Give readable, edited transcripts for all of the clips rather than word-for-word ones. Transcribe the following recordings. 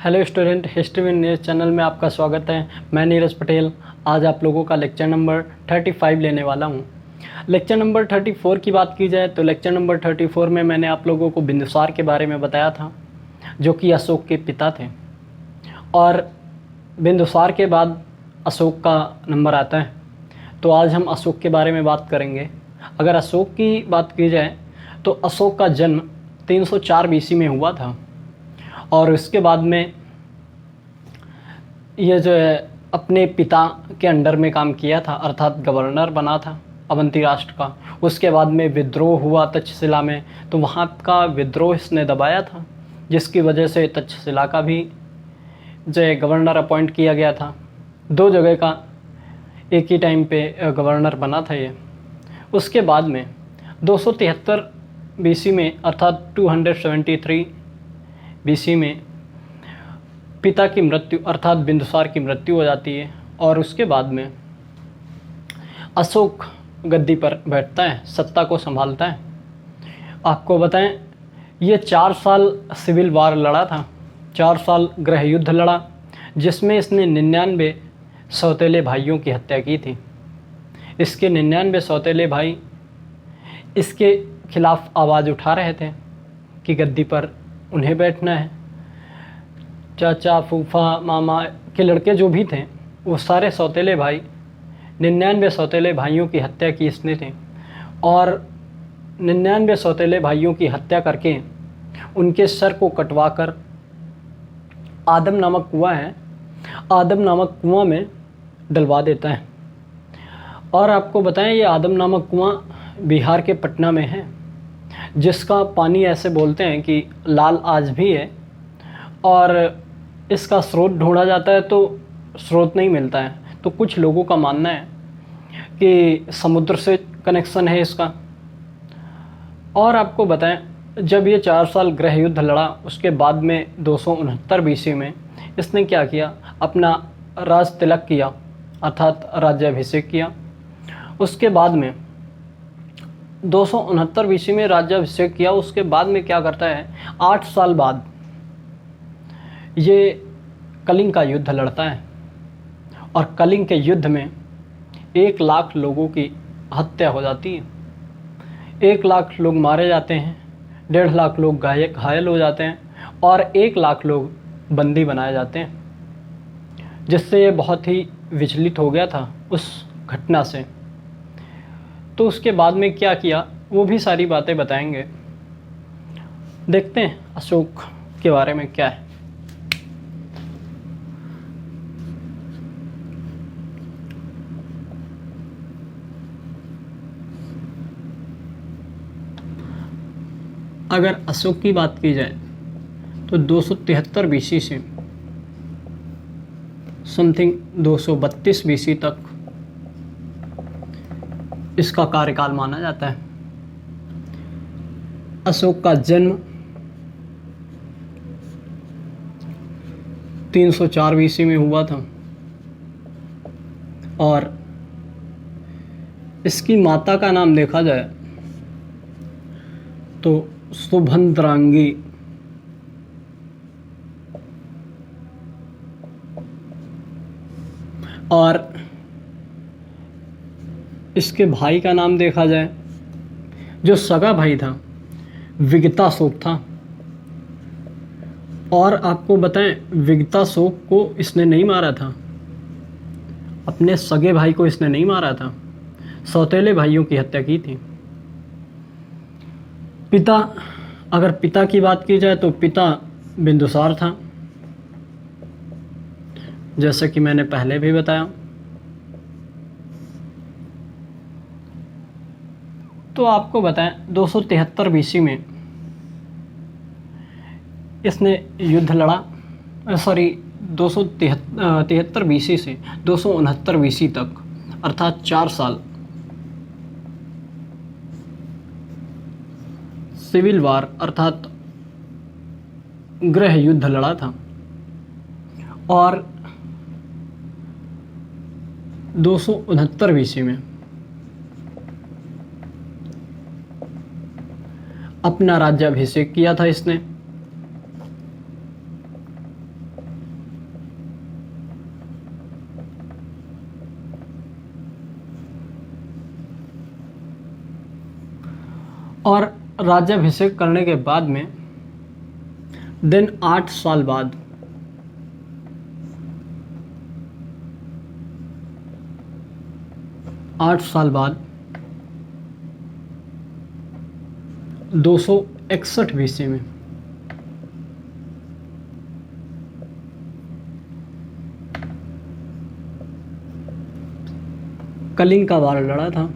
Hello student, history with Neeraj channel में आपका स्वागत है। मैं नीरज पटेल आज आप लोगों का लेक्चर नंबर 35 लेने वाला हूं। लेक्चर नंबर 34 की बात की जाए तो लेक्चर नंबर 34 में मैंने आप लोगों को बिंदुसार के बारे में बताया था, जो कि अशोक के पिता थे। और बिंदुसार के बाद अशोक का नंबर आता है, तो आज हम अशोक के बारे में बात करेंगे। अगर अशोक की बात की जाए तो अशोक का जन्म 304 बीसी में हुआ था और उसके बाद में ये जो है अपने पिता के अंडर में काम किया था, अर्थात गवर्नर बना था अवंती राष्ट्र का। उसके बाद में विद्रोह हुआ तक्षशिला में, तो वहाँ का विद्रोह इसने दबाया था, जिसकी वजह से तक्षशिला का भी जो है गवर्नर अपॉइंट किया गया था। दो जगह का एक ही टाइम पे गवर्नर बना था ये। उसके बाद में 273 बीसी में अर्थात 273 बीसी में पिता की मृत्यु अर्थात बिंदुसार की मृत्यु हो जाती है और उसके बाद में अशोक गद्दी पर बैठता है, सत्ता को संभालता है। आपको बताएं, ये 4 साल सिविल वार लड़ा था, 4 साल गृह युद्ध लड़ा, जिसमें इसने 99 सौतेले भाइयों की हत्या की थी। इसके 99 सौतेले भाई इसके खिलाफ आवाज़ उठा रहे थे कि गद्दी पर उन्हें बैठना है। चाचा, फूफा, मामा के लड़के जो भी थे, वो सारे सौतेले भाई, 99 सौतेले भाइयों की हत्या की इसने थी। और 99 सौतेले भाइयों की हत्या करके उनके सर को कटवाकर आदम नामक कुआं है, आदम नामक कुआं में डलवा देता है। और आपको बताएं, ये आदम नामक कुआं बिहार के पटना में है, जिसका पानी ऐसे बोलते हैं कि लाल आज भी है। और इसका स्रोत ढूंढा जाता है तो स्रोत नहीं मिलता है, तो कुछ लोगों का मानना है कि समुद्र से कनेक्शन है इसका। और आपको बताएं, जब ये 4 साल गृह युद्ध लड़ा, उसके बाद में 269 बीसी में इसने क्या किया, अपना राज तिलक किया अर्थात राज्याभिषेक किया। उसके बाद में 269 बीसी में राज्याभिषेक किया। उसके बाद में क्या करता है, 8 साल बाद ये कलिंग का युद्ध लड़ता है और कलिंग के युद्ध में 1 लाख लोगों की हत्या हो जाती है। 1 लाख लोग मारे जाते हैं, 1.5 लाख लोग घायल हो जाते हैं और 1 लाख लोग बंदी बनाए जाते हैं, जिससे ये बहुत ही विचलित हो गया था उस घटना से। तो उसके बाद में क्या किया, वो भी सारी बातें बताएंगे। देखते हैं अशोक के बारे में क्या है। अगर अशोक की बात की जाए तो 273 बीसी से समथिंग 232 बीसी तक इसका कार्यकाल माना जाता है। अशोक का जन्म 304 बीसी में हुआ था और इसकी माता का नाम देखा जाए तो सुभद्रांगी। और इसके भाई का नाम देखा जाए, जो सगा भाई था, विगताशोक था। और आपको बताएं, विगताशोक को इसने नहीं मारा था, अपने सगे भाई को इसने नहीं मारा था, सौतेले भाइयों की हत्या की थी। पिता, अगर पिता की बात की जाए तो पिता बिंदुसार था, जैसा कि मैंने पहले भी बताया। तो आपको बताएं, 273 बीसी में इसने युद्ध लड़ा, 273 बीसी से 269 बीसी तक अर्थात 4 साल सिविल वार अर्थात गृह युद्ध लड़ा था। और 269 बीसी में अपना राज्याभिषेक किया था इसने। और राज्याभिषेक करने के बाद में दिन 8 साल बाद आठ साल बाद 261 BC में कलिंग का वार लड़ा था।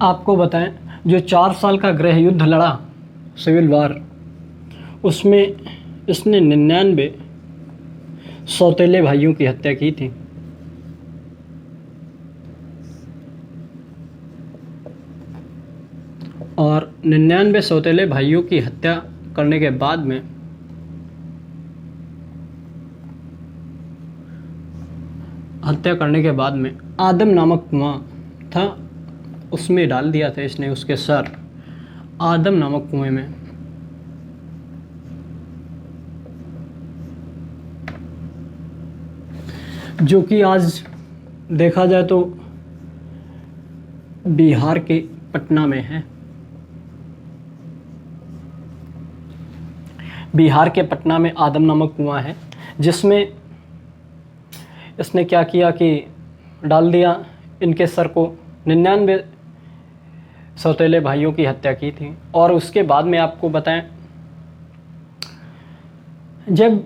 आपको बताएं, जो 4 साल का गृह युद्ध लड़ा, सिविल वार, उसमें इसने 99 सौतेले भाइयों की हत्या की थी। और 99 सौतेले भाइयों की हत्या करने के बाद में आदम नामक कुआं था, उसमें डाल दिया था इसने उसके सर, आदम नामक कुएं में। जो कि आज देखा जाए तो बिहार के पटना में है। बिहार के पटना में आदम नामक कुआं है, जिसमें इसने क्या किया कि डाल दिया इनके सर को, 99 सौतेले भाइयों की हत्या की थी। और उसके बाद में आपको बताएं, जब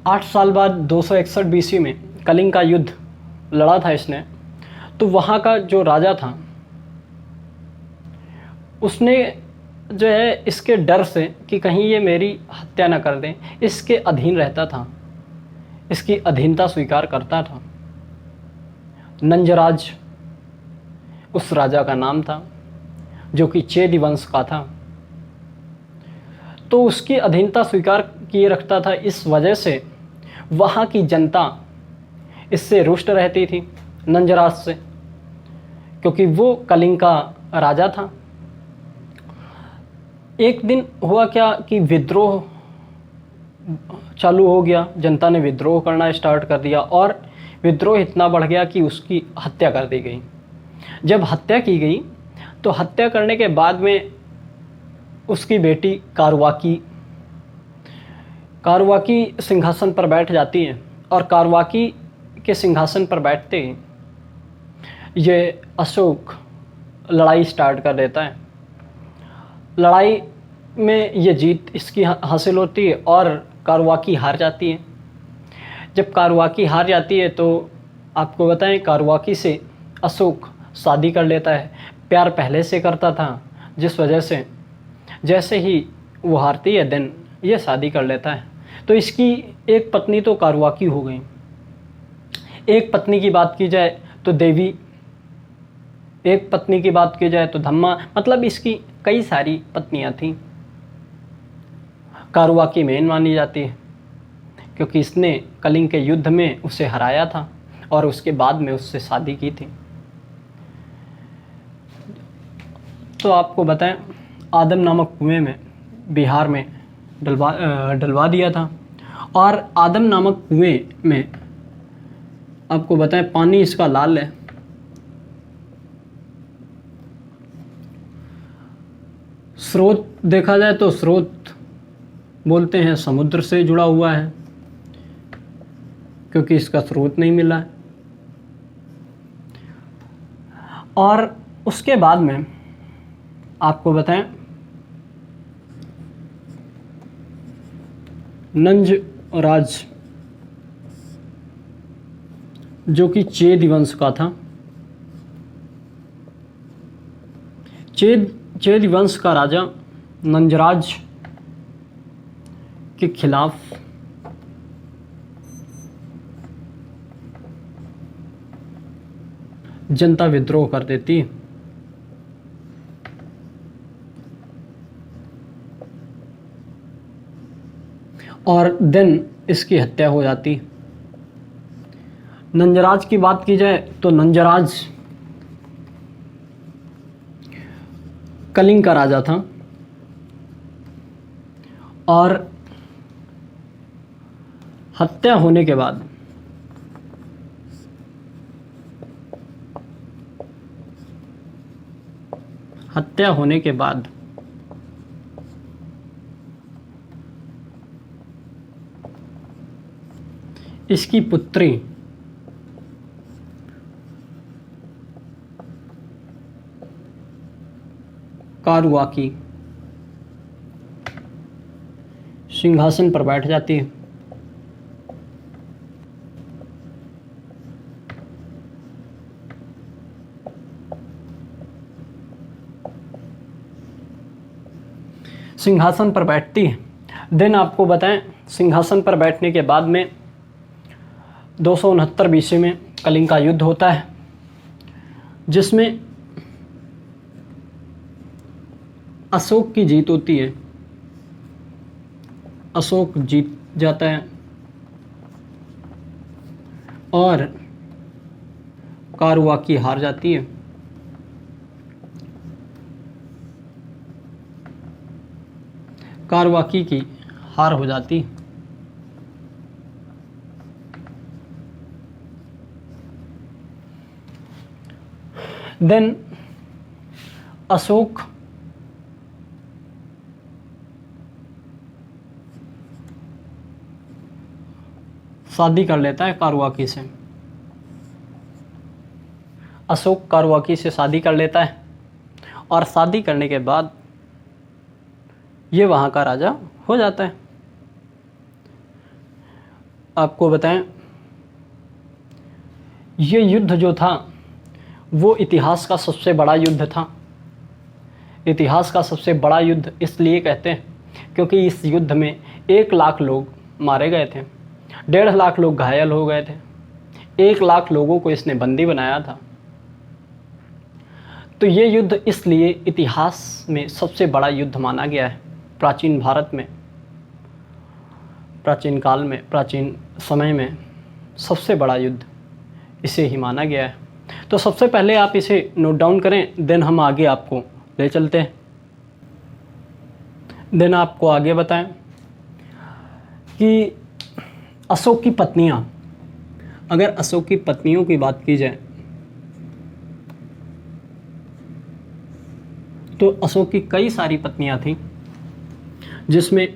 8 साल बाद 261 BC में कलिंग का युद्ध लड़ा था इसने, तो वहाँ का जो राजा था उसने जो है इसके डर से कि कहीं ये मेरी हत्या न कर दें, इसके अधीन रहता था, इसकी अधीनता स्वीकार करता था। नंजराज उस राजा का नाम था, जो कि चेदी वंश का था। तो उसकी अधीनता स्वीकार किए रखता था, इस वजह से वहाँ की जनता इससे रुष्ट रहती थी, नंजराज से, क्योंकि वो कलिंग का राजा था। एक दिन हुआ क्या कि विद्रोह चालू हो गया, जनता ने विद्रोह करना स्टार्ट कर दिया और विद्रोह इतना बढ़ गया कि उसकी हत्या कर दी गई। जब हत्या की गई तो हत्या करने के बाद में उसकी बेटी कारवाकी सिंहासन पर बैठ जाती है। और कारवाकी के सिंहासन पर बैठते ही ये अशोक लड़ाई स्टार्ट कर देता है। लड़ाई में ये जीत इसकी हासिल होती है और कारवाकी हार जाती है। जब कारवाकी हार जाती है तो आपको बताएं, कारवाकी से अशोक शादी कर लेता है। प्यार पहले से करता था, जिस वजह से जैसे ही वो हारती है दिन ये शादी कर लेता है। तो इसकी एक पत्नी तो कारवाकी हो गई, एक पत्नी की बात की जाए तो देवी, एक पत्नी की बात की जाए तो धम्मा, मतलब इसकी कई सारी पत्नियां थीं। कारवाकी मेन मानी जाती है क्योंकि इसने कलिंग के युद्ध में उसे हराया था और उसके बाद में उससे शादी की थी। तो आपको बताएं, आदम नामक कुएं में बिहार में डलवा दिया था। और आदम नामक कुएं में आपको बताएं पानी इसका लाल है। स्रोत देखा जाए तो स्रोत बोलते हैं समुद्र से जुड़ा हुआ है, क्योंकि इसका स्रोत नहीं मिला है। और उसके बाद में आपको बताएं, नंजराज जो कि चेद वंश का था, चेद वंश का राजा नंजराज के खिलाफ जनता विद्रोह कर देती है। और दिन इसकी हत्या हो जाती। नंजराज की बात की जाए तो नंजराज कलिंग का राजा था और हत्या होने के बाद हत्या होने के बाद इसकी पुत्री कारुआकी सिंहासन पर बैठ जाती है। सिंहासन पर बैठती है। देन आपको बताएं, सिंहासन पर बैठने के बाद में 269 BC में कलिंग का युद्ध होता है, जिसमें अशोक की जीत होती है। अशोक जीत जाता है और कारुआकी हार जाती है। कारुआकी की हार हो जाती। देन अशोक शादी कर लेता है कारुआकी से। अशोक कारुआकी से शादी कर लेता है और शादी करने के बाद ये वहाँ का राजा हो जाता है। आपको बताएं, ये युद्ध जो था वो इतिहास का सबसे बड़ा युद्ध था। इतिहास का सबसे बड़ा युद्ध इसलिए कहते हैं क्योंकि इस युद्ध में 1 लाख लोग मारे गए थे, 1.5 लाख लोग घायल हो गए थे, 1 लाख लोगों को इसने बंदी बनाया था। तो ये युद्ध इसलिए इतिहास में सबसे बड़ा युद्ध माना गया है। प्राचीन भारत में, प्राचीन काल में, प्राचीन समय में सबसे बड़ा युद्ध इसे ही माना गया है। तो सबसे पहले आप इसे नोट डाउन करें, देन हम आगे आपको ले चलते हैं। देन आपको आगे बताएं कि अशोक की पत्नियां, अगर अशोक की पत्नियों की बात की जाए तो अशोक की कई सारी पत्नियां थीं, जिसमें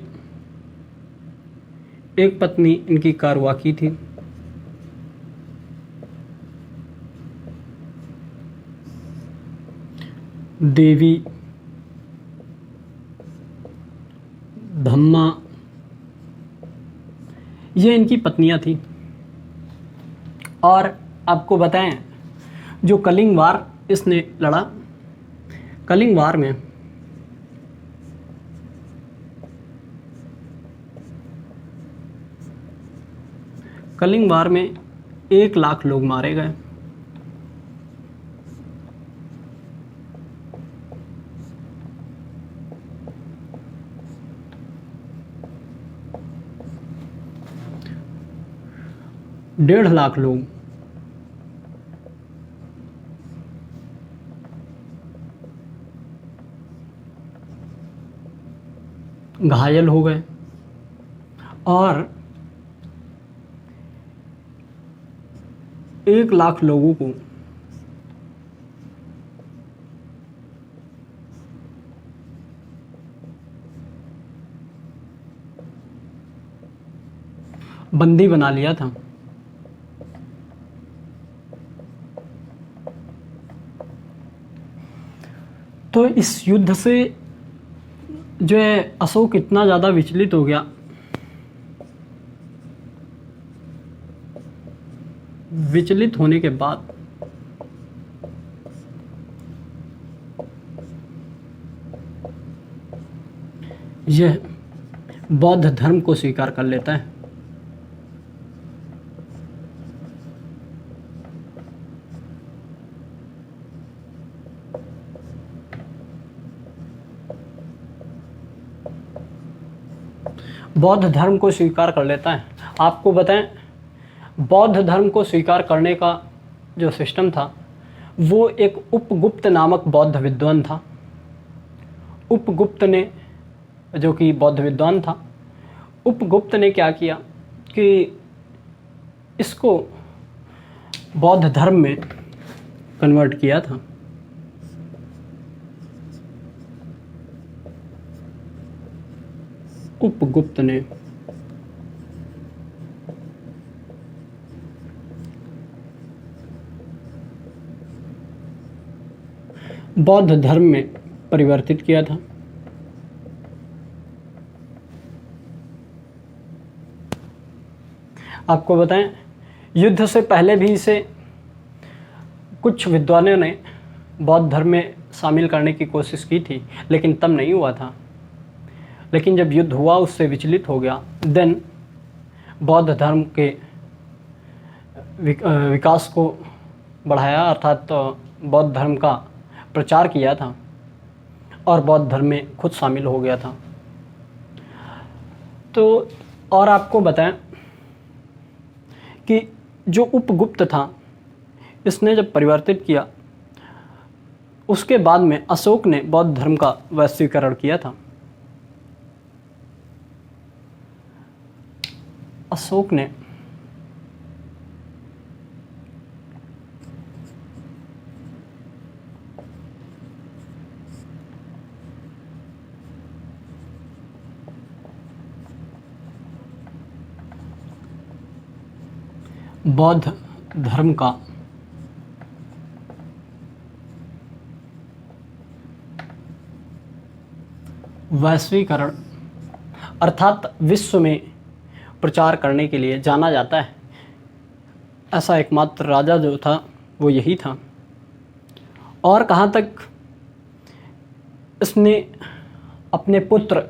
एक पत्नी इनकी कारुआकी थी, देवी, धम्मा, ये इनकी पत्नियां थी। और आपको बताएं, जो कलिंग वार इसने लड़ा, कलिंग वार में कलिंग वार में 1 लाख लोग मारे गए। डेढ़ लाख लोग घायल हो गए और 1 लाख लोगों को बंदी बना लिया था। तो इस युद्ध से जो है अशोक इतना ज़्यादा विचलित हो गया, विचलित होने के बाद यह बौद्ध धर्म को स्वीकार कर लेता है। बौद्ध धर्म को स्वीकार कर लेता है। आपको बताएं, बौद्ध धर्म को स्वीकार करने का जो सिस्टम था वो एक उपगुप्त नामक बौद्ध विद्वान था। उपगुप्त ने, जो कि बौद्ध विद्वान था, उपगुप्त ने क्या किया कि इसको बौद्ध धर्म में कन्वर्ट किया था। उपगुप्त ने बौद्ध धर्म में परिवर्तित किया था। आपको बताएं, युद्ध से पहले भी इसे कुछ विद्वानों ने बौद्ध धर्म में शामिल करने की कोशिश की थी, लेकिन तब नहीं हुआ था। लेकिन जब युद्ध हुआ, उससे विचलित हो गया, देन बौद्ध धर्म के विकास को बढ़ाया, अर्थात बौद्ध धर्म का प्रचार किया था और बौद्ध धर्म में खुद शामिल हो गया था। तो और आपको बताएं कि जो उपगुप्त था, इसने जब परिवर्तित किया, उसके बाद में अशोक ने बौद्ध धर्म का वैश्वीकरण किया था। अशोक ने बौद्ध धर्म का वैश्वीकरण अर्थात विश्व में प्रचार करने के लिए जाना जाता है। ऐसा एकमात्र राजा जो था वो यही था। और कहाँ तक इसने अपने पुत्र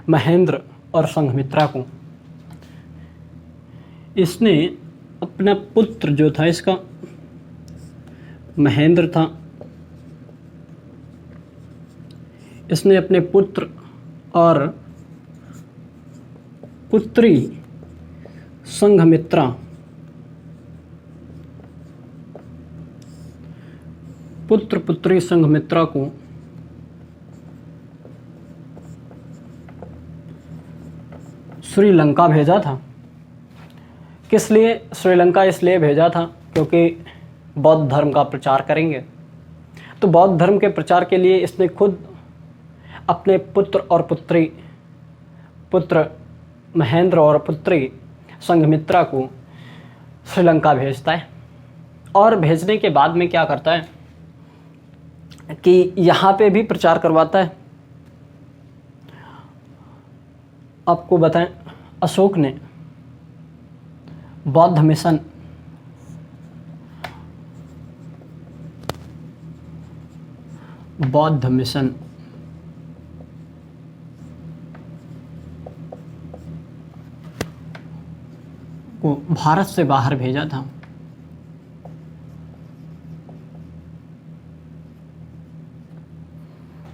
महेंद्र और संघमित्रा को, इसने अपना पुत्र जो था, इसका महेंद्र था, इसने अपने पुत्र और पुत्री संघमित्रा, पुत्र पुत्री संघमित्रा को श्रीलंका भेजा था। किस लिए श्रीलंका? इसलिए भेजा था क्योंकि बौद्ध धर्म का प्रचार करेंगे। तो बौद्ध धर्म के प्रचार के लिए इसने खुद अपने पुत्र और पुत्री, पुत्र महेंद्र और पुत्री संघमित्रा को श्रीलंका भेजता है। और भेजने के बाद में क्या करता है कि यहाँ पे भी प्रचार करवाता है। आपको बताएं, अशोक ने बौद्ध मिशन को भारत से बाहर भेजा था।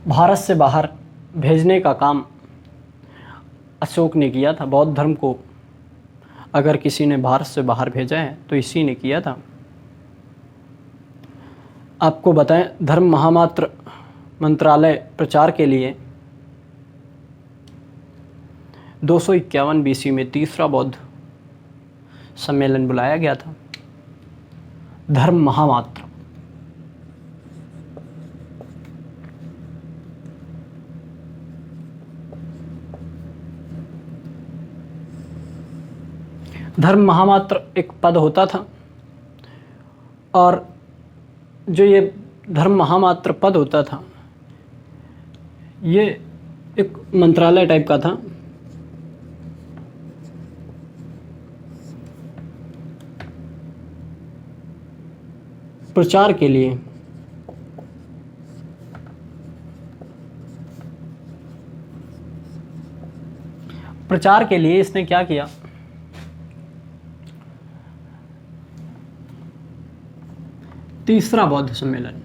भारत से बाहर भेजने का काम अशोक ने किया था। बौद्ध धर्म को अगर किसी ने भारत से बाहर भेजा है तो इसी ने किया था। आपको बताएं, धर्म महामात्र मंत्रालय प्रचार के लिए 251 BC में तीसरा बौद्ध सम्मेलन बुलाया गया था। धर्म महामात्र एक पद होता था, और जो ये धर्म महामात्र पद होता था, ये एक मंत्रालय टाइप का था। प्रचार के लिए इसने क्या किया, तीसरा बौद्ध सम्मेलन,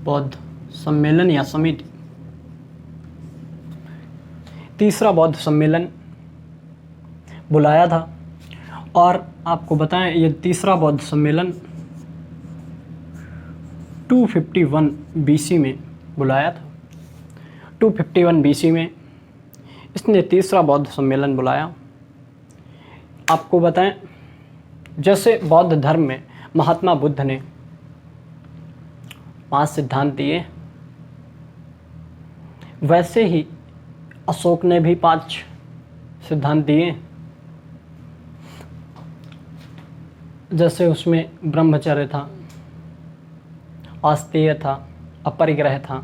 बौद्ध सम्मेलन या समिति, तीसरा बौद्ध सम्मेलन बुलाया था। और आपको बताएं, ये तीसरा बौद्ध सम्मेलन 251 BC में बुलाया था। 251 BC में इसने तीसरा बौद्ध सम्मेलन बुलाया। आपको बताएं, जैसे बौद्ध धर्म में महात्मा बुद्ध ने 5 सिद्धांत दिए, वैसे ही अशोक ने भी 5 सिद्धांत दिए। जैसे उसमें ब्रह्मचर्य था, आस्तेय था, अपरिग्रह था,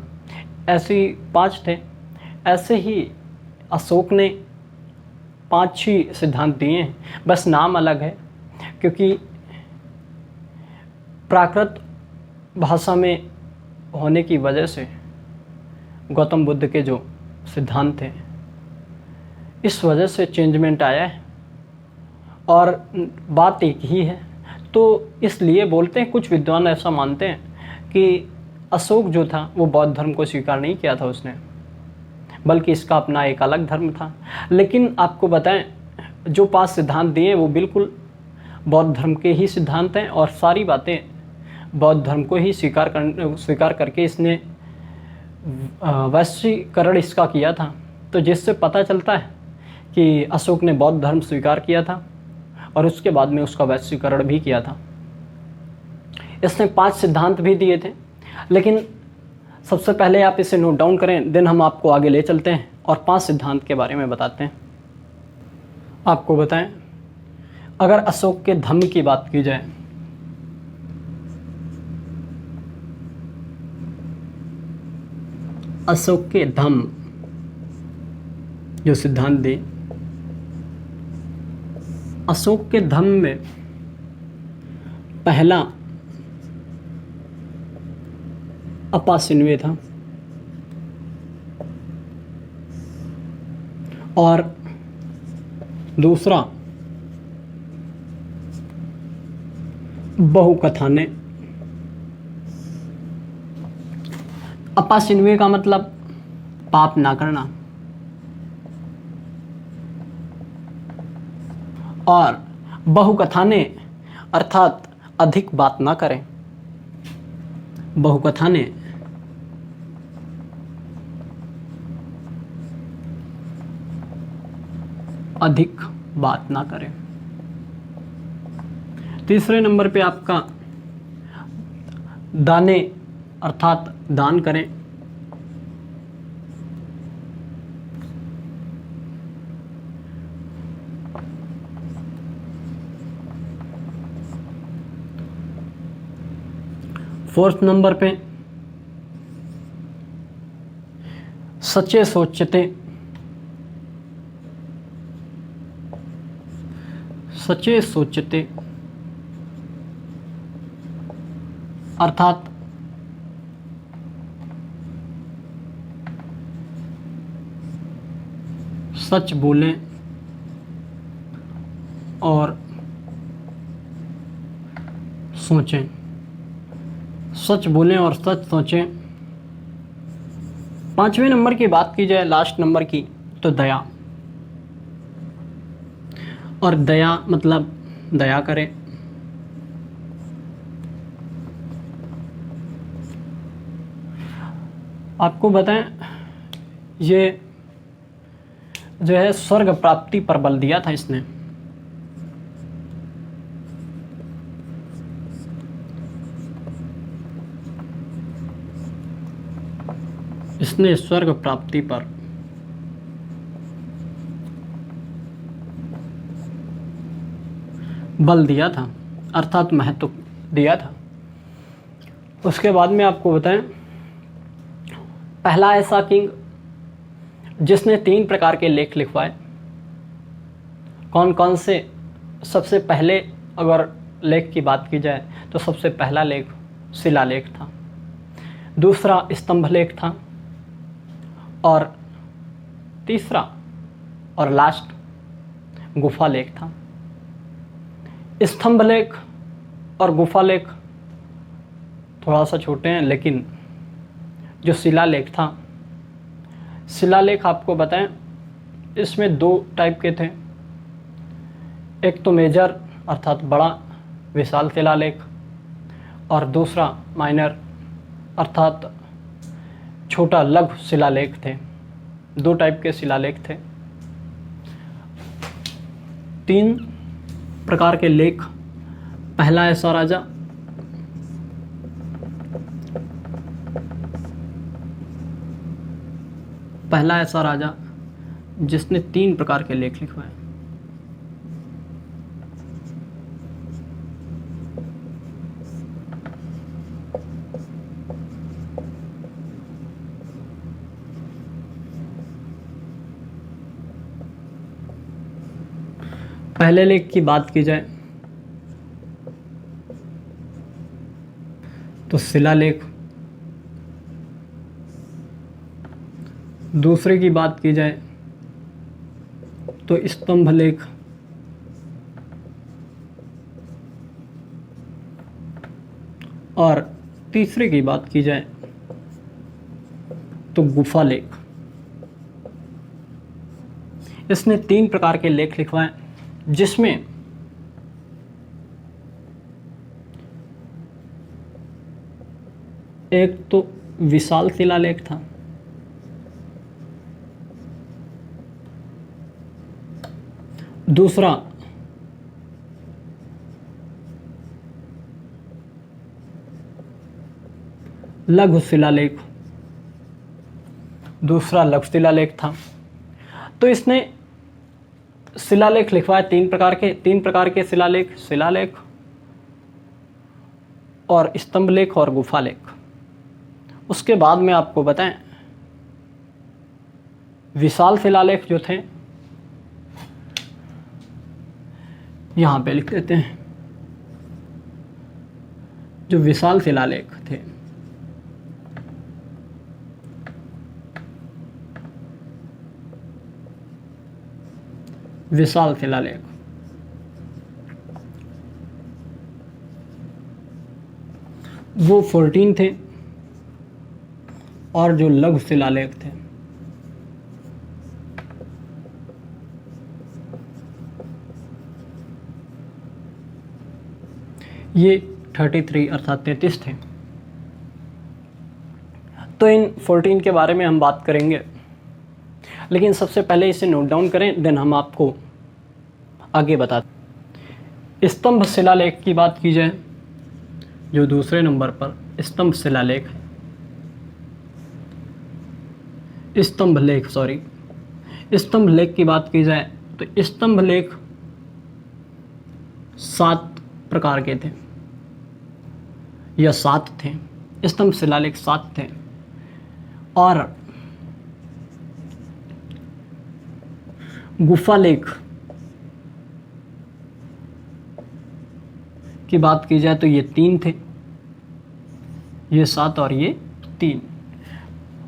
ऐसे ही 5 थे। ऐसे ही अशोक ने 5 ही सिद्धांत दिए हैं, बस नाम अलग है, क्योंकि प्राकृत भाषा में होने की वजह से गौतम बुद्ध के जो सिद्धांत थे, इस वजह से चेंजमेंट आया है और बात एक ही है। तो इसलिए बोलते हैं, कुछ विद्वान ऐसा मानते हैं कि अशोक जो था वो बौद्ध धर्म को स्वीकार नहीं किया था उसने, बल्कि इसका अपना एक अलग धर्म था। लेकिन आपको बताएं, जो 5 सिद्धांत दिए वो बिल्कुल बौद्ध धर्म के ही सिद्धांत हैं और सारी बातें बौद्ध धर्म को ही स्वीकार करके इसने वैश्वीकरण इसका किया था। तो जिससे पता चलता है कि अशोक ने बौद्ध धर्म स्वीकार किया था और उसके बाद में उसका वैश्वीकरण भी किया था। इसने 5 सिद्धांत भी दिए थे, लेकिन सबसे पहले आप इसे नोट डाउन करें, देन हम आपको आगे ले चलते हैं और 5 सिद्धांत के बारे में बताते हैं। आपको बताएं, अगर अशोक के धम्म की बात की जाए, अशोक के धम्म जो सिद्धांत दिए, अशोक के धम्म में पहला अपासिन्वे था और दूसरा बहुकथाने। अपासिन्वे का मतलब पाप ना करना और बहुकथाने अर्थात अधिक बात ना करें। बहुकथाने अधिक बात ना करें। तीसरे नंबर पे आपका दाने अर्थात दान करें। फोर्थ नंबर पे सच्चे सोचते, सच्चे सोचते अर्थात सच बोलें और सोचें। सच बोलें और सच सोचें। 5वें नंबर की बात की जाए, लास्ट नंबर की, तो दया। और दया मतलब दया करें। आपको बताएं, ये जो है स्वर्ग प्राप्ति पर बल दिया था इसने। इसने स्वर्ग प्राप्ति पर बल दिया था, अर्थात महत्व दिया था। उसके बाद में आपको बताएं, पहला ऐसा किंग जिसने 3 प्रकार के लेख लिखवाए। कौन कौन से? सबसे पहले अगर लेख की बात की जाए तो सबसे पहला लेख शिलालेख था, दूसरा स्तंभ लेख था और तीसरा और लास्ट गुफा लेख था। स्तंभ लेख और गुफा लेख थोड़ा सा छोटे हैं, लेकिन जो शिलालेख था, शिलालेख आपको बताएं, इसमें 2 टाइप के थे। एक तो मेजर अर्थात बड़ा विशाल शिलालेख और दूसरा माइनर अर्थात छोटा लघु शिलालेख थे। 2 टाइप के शिलालेख थे। 3 प्रकार के लेख। पहला ऐसा राजा जिसने 3 प्रकार के लेख लिखवाए। पहले लेख की बात की जाए तो शिलालेख, दूसरे की बात की जाए तो स्तंभ लेख, और तीसरे की बात की जाए तो गुफा लेख। इसने 3 प्रकार के लेख लिखवाए, जिसमें एक तो विशाल शिलालेख था, दूसरा लघु शिलालेख, दूसरा लघु शिलालेख था। तो इसने शिलालेख लिखवाए 3 प्रकार के शिलालेख और स्तंभ लेख और गुफा लेख। उसके बाद में आपको बताएं, विशाल शिलालेख जो थे, यहां पे लिख देते हैं, जो विशाल शिलालेख थे, विशाल शिलालेख, वो 14 थे, और जो लघु शिलालेख थे ये 33 अर्थात 33 थे। तो इन 14 के बारे में हम बात करेंगे, लेकिन सबसे पहले इसे नोट डाउन करें, देन हम आपको आगे बताते। स्तंभ शिलालेख की बात की जाए, जो दूसरे नंबर पर स्तंभ शिलालेख है, स्तंभ लेख की बात की जाए तो स्तंभ लेख 7 प्रकार के थे, या 7 थे। स्तंभ शिलालेख 7 थे, और गुफा लेख की बात की जाए तो ये 3 थे, ये 7 और ये 3।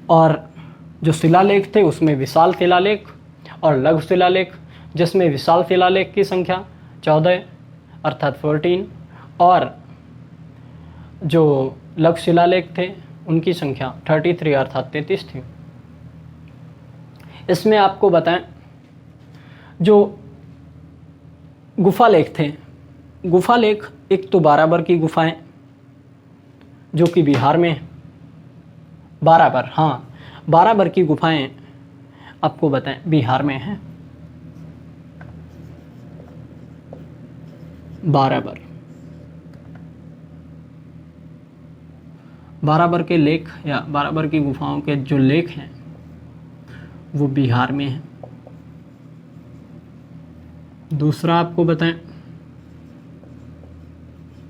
और जो शिलालेख थे उसमें विशाल शिलालेख और लघु शिलालेख, जिसमें विशाल शिलालेख की संख्या 14 अर्थात 14, और जो लघु शिलालेख थे उनकी संख्या 33 अर्थात 33 थी। इसमें आपको बताएं, जो गुफा लेख थे, गुफा लेख एक तो बाराबर की गुफाएं, जो कि बिहार में है। बाराबर की गुफाएं आपको बताएं बिहार में हैं। बाराबर के लेख या बाराबर की गुफाओं के जो लेख हैं वो बिहार में हैं। दूसरा आपको बताएं,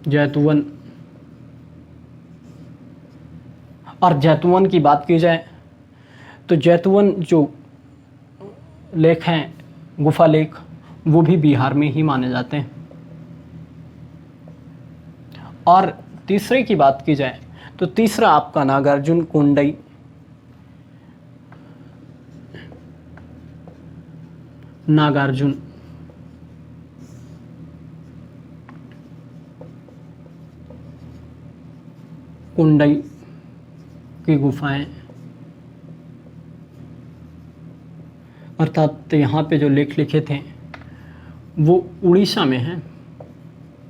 जैतवन, और जैतवन की बात की जाए तो जैतवन जो लेख हैं, गुफा लेख, वो भी बिहार में ही माने जाते हैं। और तीसरे की बात की जाए तो तीसरा आपका नागार्जुन कोंडई, नागार्जुन कोंडई की गुफाएं, अर्थात यहाँ पे जो लेख लिखे थे वो उड़ीसा में हैं,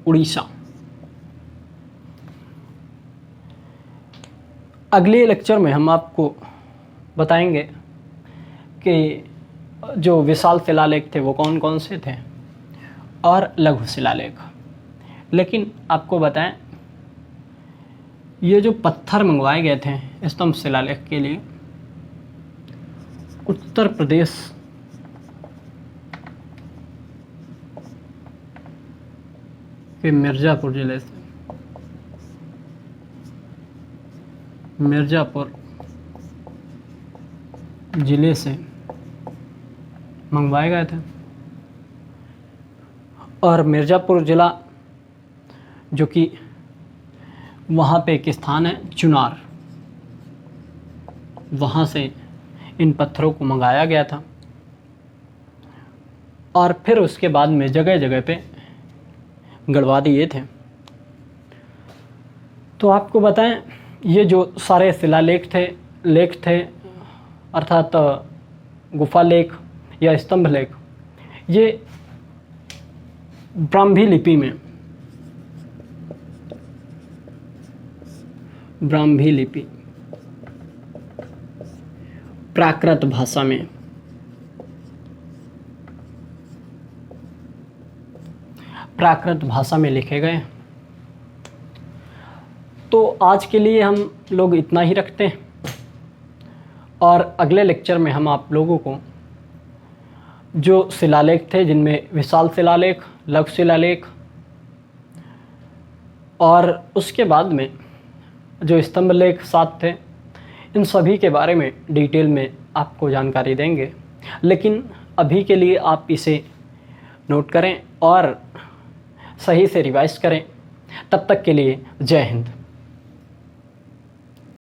उड़ीसा। अगले लेक्चर में हम आपको बताएंगे कि जो विशाल शिलालेख थे वो कौन कौन से थे और लघु शिलालेख। लेकिन आपको बताएं, ये जो पत्थर मंगवाए गए थे स्तंभ शिलालेख के लिए उत्तर प्रदेश के मिर्ज़ापुर ज़िले से, मिर्ज़ापुर ज़िले से मंगवाए गए थे। और मिर्ज़ापुर ज़िला जो कि वहाँ पे एक स्थान है चुनार, वहाँ से इन पत्थरों को मंगाया गया था और फिर उसके बाद में जगह जगह पे गड़वा दिए थे। तो आपको बताएं, ये जो सारे शिलालेख थे अर्थात गुफा लेख या स्तंभ लेख, ये ब्राह्मी लिपि प्राकृत भाषा में लिखे गए। तो आज के लिए हम लोग इतना ही रखते हैं और अगले लेक्चर में हम आप लोगों को जो शिलालेख थे जिनमें विशाल शिलालेख, लघु शिलालेख और उसके बाद में जो स्तंभ लेख 7 थे, इन सभी के बारे में डिटेल में आपको जानकारी देंगे। लेकिन अभी के लिए आप इसे नोट करें और सही से रिवाइज करें। तब तक के लिए जय हिंद।